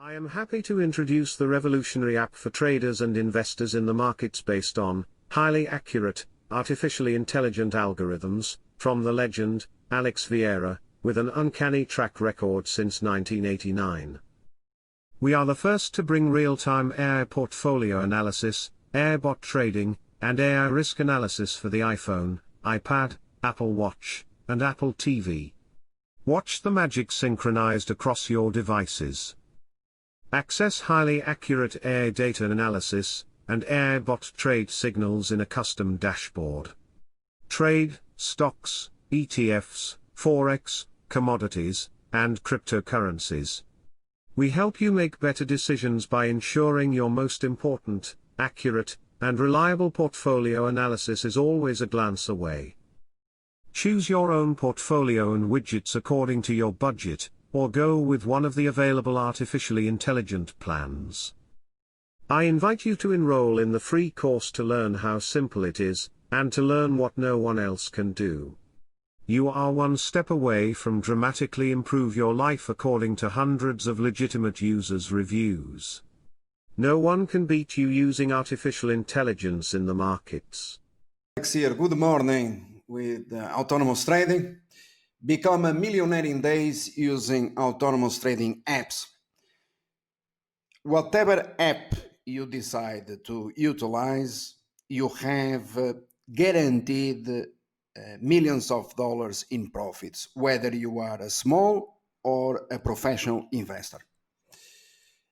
I am happy to introduce the revolutionary app for traders and investors in the markets based on highly accurate, artificially intelligent algorithms, from the legend, Alex Vieira, with an uncanny track record since 1989. We are the first to bring real-time AI portfolio analysis, AI bot trading, and AI risk analysis for the iPhone, iPad, Apple Watch, and Apple TV. Watch the magic synchronized across your devices. Access highly accurate AI data analysis, and AI bot trade signals in a custom dashboard. Trade, stocks, ETFs, Forex, commodities, and cryptocurrencies. We help you make better decisions by ensuring your most important, accurate, and reliable portfolio analysis is always a glance away. Choose your own portfolio and widgets according to your budget, or go with one of the available artificially intelligent plans. I invite you to enroll in the free course to learn how simple it is, and to learn what no one else can do. You are one step away from dramatically improve your life according to hundreds of legitimate users' reviews. No one can beat you using artificial intelligence in the markets. Alex here, good morning with autonomous trading. Become a millionaire in days using autonomous trading apps. Whatever app you decide to utilize, you have guaranteed millions of dollars in profits, whether you are a small or a professional investor.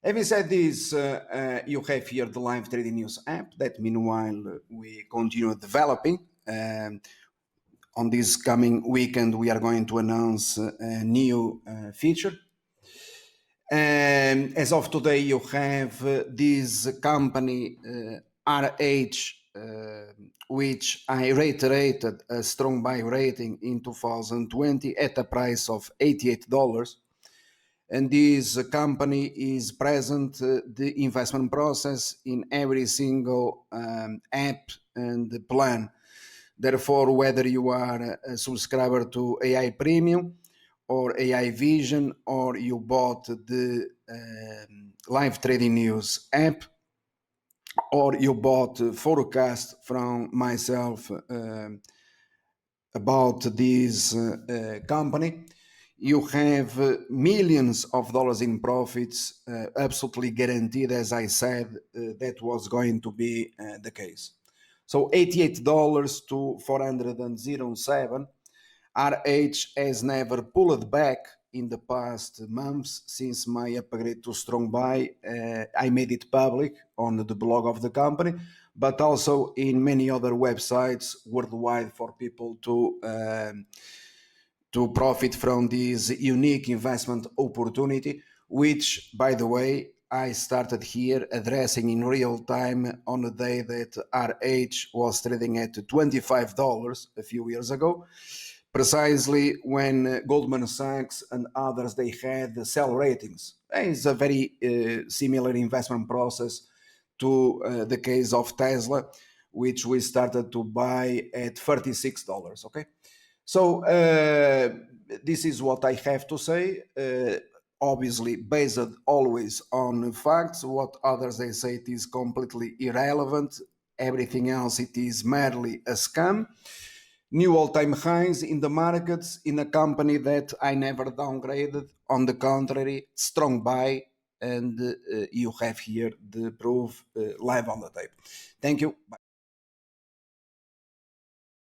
Having said this, you have here the live trading news app that meanwhile we continue developing. On this coming weekend, we are going to announce a new feature. And as of today, you have this company RH, which I reiterated a strong buy rating in 2020 at a price of $88. And this company is present, the investment process in every single app and plan. Therefore, whether you are a subscriber to AI Premium or AI Vision, or you bought the live trading news app, or you bought forecast from myself about this company, you have millions of dollars in profits, absolutely guaranteed. As I said, that was going to be the case. So $88 to $407. RH has never pulled back in the past months since my upgrade to strong buy. I made it public on the blog of the company, but also in many other websites worldwide for people to profit from this unique investment opportunity, which, by the way, I started here addressing in real time on the day that RH was trading at $25 a few years ago, precisely when Goldman Sachs and others, they had sell ratings. It's a very similar investment process to the case of Tesla, which we started to buy at $36, okay? So this is what I have to say, obviously based always on facts. What others they say it is completely irrelevant. Everything else, it is merely a scam. New all-time highs in the markets in a company that I never downgraded. On the contrary, strong buy, and you have here the proof live on the tape. Thank you. Bye.